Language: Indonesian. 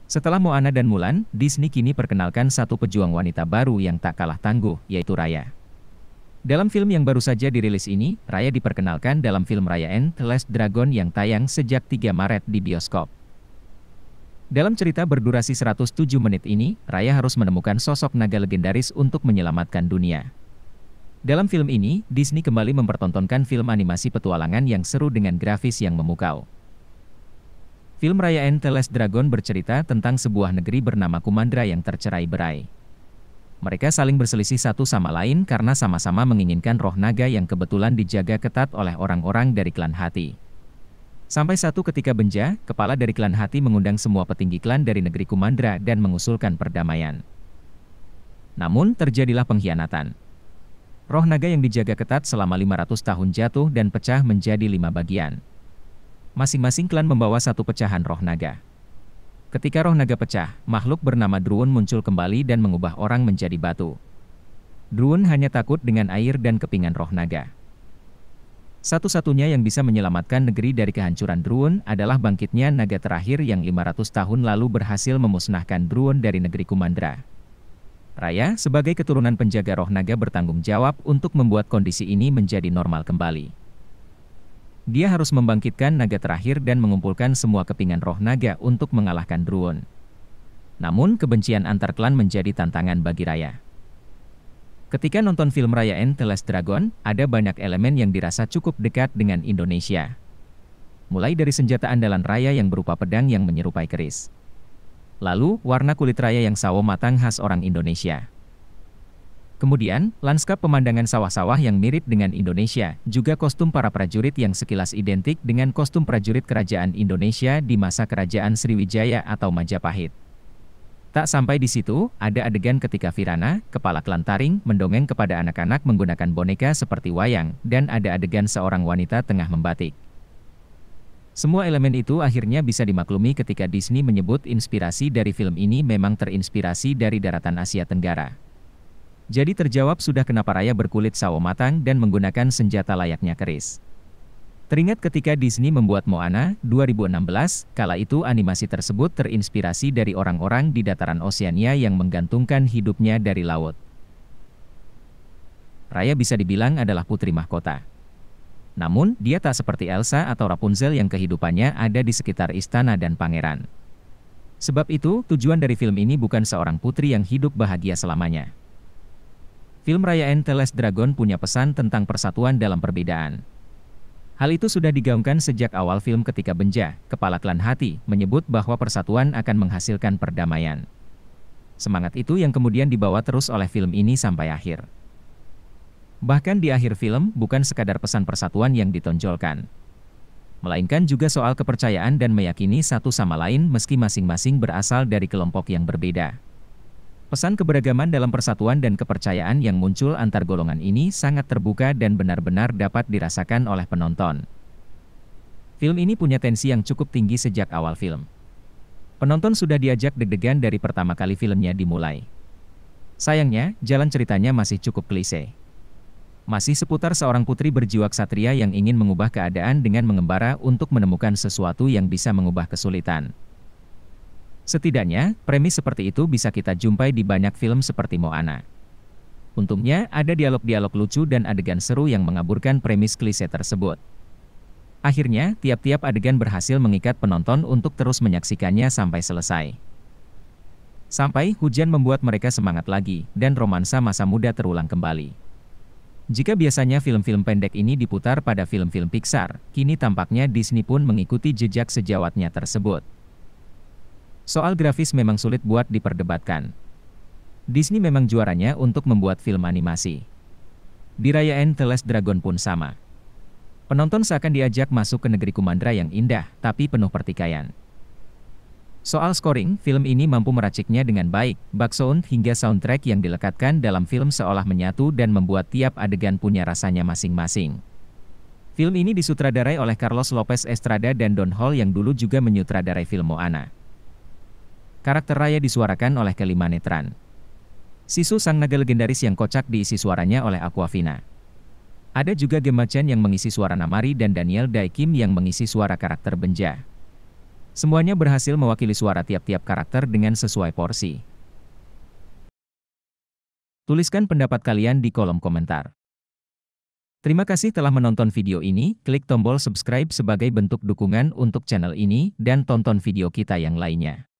Setelah Moana dan Mulan, Disney kini perkenalkan satu pejuang wanita baru yang tak kalah tangguh, yaitu Raya. Dalam film yang baru saja dirilis ini, Raya diperkenalkan dalam film Raya and the Last Dragon yang tayang sejak 3 Maret di bioskop. Dalam cerita berdurasi 107 menit ini, Raya harus menemukan sosok naga legendaris untuk menyelamatkan dunia. Dalam film ini, Disney kembali mempertontonkan film animasi petualangan yang seru dengan grafis yang memukau. Film Raya and the Last Dragon bercerita tentang sebuah negeri bernama Kumandra yang tercerai-berai. Mereka saling berselisih satu sama lain karena sama-sama menginginkan roh naga yang kebetulan dijaga ketat oleh orang-orang dari klan Hati. Sampai satu ketika Benja, kepala dari klan Hati mengundang semua petinggi klan dari negeri Kumandra dan mengusulkan perdamaian. Namun, terjadilah pengkhianatan. Roh naga yang dijaga ketat selama 500 tahun jatuh dan pecah menjadi 5 bagian. Masing-masing klan membawa satu pecahan roh naga. Ketika roh naga pecah, makhluk bernama Druun muncul kembali dan mengubah orang menjadi batu. Druun hanya takut dengan air dan kepingan roh naga. Satu-satunya yang bisa menyelamatkan negeri dari kehancuran Druun adalah bangkitnya naga terakhir yang 500 tahun lalu berhasil memusnahkan Druun dari negeri Kumandra. Raya, sebagai keturunan penjaga roh naga bertanggung jawab untuk membuat kondisi ini menjadi normal kembali. Dia harus membangkitkan naga terakhir dan mengumpulkan semua kepingan roh naga untuk mengalahkan Druun. Namun, kebencian antar klan menjadi tantangan bagi Raya. Ketika nonton film Raya and the Last Dragon, ada banyak elemen yang dirasa cukup dekat dengan Indonesia. Mulai dari senjata andalan Raya yang berupa pedang yang menyerupai keris. Lalu, warna kulit Raya yang sawo matang khas orang Indonesia. Kemudian, lanskap pemandangan sawah-sawah yang mirip dengan Indonesia, juga kostum para prajurit yang sekilas identik dengan kostum prajurit kerajaan Indonesia di masa kerajaan Sriwijaya atau Majapahit. Tak sampai di situ, ada adegan ketika Virana, kepala klan Taring, mendongeng kepada anak-anak menggunakan boneka seperti wayang, dan ada adegan seorang wanita tengah membatik. Semua elemen itu akhirnya bisa dimaklumi ketika Disney menyebut inspirasi dari film ini memang terinspirasi dari daratan Asia Tenggara. Jadi terjawab sudah kenapa Raya berkulit sawo matang dan menggunakan senjata layaknya keris. Teringat ketika Disney membuat Moana 2016, kala itu animasi tersebut terinspirasi dari orang-orang di dataran Oseania yang menggantungkan hidupnya dari laut. Raya bisa dibilang adalah putri mahkota. Namun, dia tak seperti Elsa atau Rapunzel yang kehidupannya ada di sekitar istana dan pangeran. Sebab itu, tujuan dari film ini bukan seorang putri yang hidup bahagia selamanya. Film Raya and the Last Dragon punya pesan tentang persatuan dalam perbedaan. Hal itu sudah digaungkan sejak awal film ketika Benja, kepala klan Hati, menyebut bahwa persatuan akan menghasilkan perdamaian. Semangat itu yang kemudian dibawa terus oleh film ini sampai akhir. Bahkan di akhir film, bukan sekadar pesan persatuan yang ditonjolkan, melainkan juga soal kepercayaan dan meyakini satu sama lain meski masing-masing berasal dari kelompok yang berbeda. Pesan keberagaman dalam persatuan dan kepercayaan yang muncul antar golongan ini sangat terbuka dan benar-benar dapat dirasakan oleh penonton. Film ini punya tensi yang cukup tinggi sejak awal film. Penonton sudah diajak deg-degan dari pertama kali filmnya dimulai. Sayangnya, jalan ceritanya masih cukup klise. Masih seputar seorang putri berjiwa ksatria yang ingin mengubah keadaan dengan mengembara untuk menemukan sesuatu yang bisa mengubah kesulitan. Setidaknya, premis seperti itu bisa kita jumpai di banyak film seperti Moana. Untungnya, ada dialog-dialog lucu dan adegan seru yang mengaburkan premis klise tersebut. Akhirnya, tiap-tiap adegan berhasil mengikat penonton untuk terus menyaksikannya sampai selesai. Sampai hujan membuat mereka semangat lagi, dan romansa masa muda terulang kembali. Jika biasanya film-film pendek ini diputar pada film-film Pixar, kini tampaknya Disney pun mengikuti jejak sejawatnya tersebut. Soal grafis memang sulit buat diperdebatkan. Disney memang juaranya untuk membuat film animasi. Di Raya and the Last Dragon pun sama. Penonton seakan diajak masuk ke negeri Kumandra yang indah, tapi penuh pertikaian. Soal scoring, film ini mampu meraciknya dengan baik, background hingga soundtrack yang dilekatkan dalam film seolah menyatu dan membuat tiap adegan punya rasanya masing-masing. Film ini disutradarai oleh Carlos Lopez Estrada dan Don Hall yang dulu juga menyutradarai film Moana. Karakter Raya disuarakan oleh Kelly Manetran. Sisu sang naga legendaris yang kocak diisi suaranya oleh Awkwafina. Ada juga Gemma Chan yang mengisi suara Namari dan Daniel Dae Kim yang mengisi suara karakter Benja. Semuanya berhasil mewakili suara tiap-tiap karakter dengan sesuai porsi. Tuliskan pendapat kalian di kolom komentar. Terima kasih telah menonton video ini, klik tombol subscribe sebagai bentuk dukungan untuk channel ini, dan tonton video kita yang lainnya.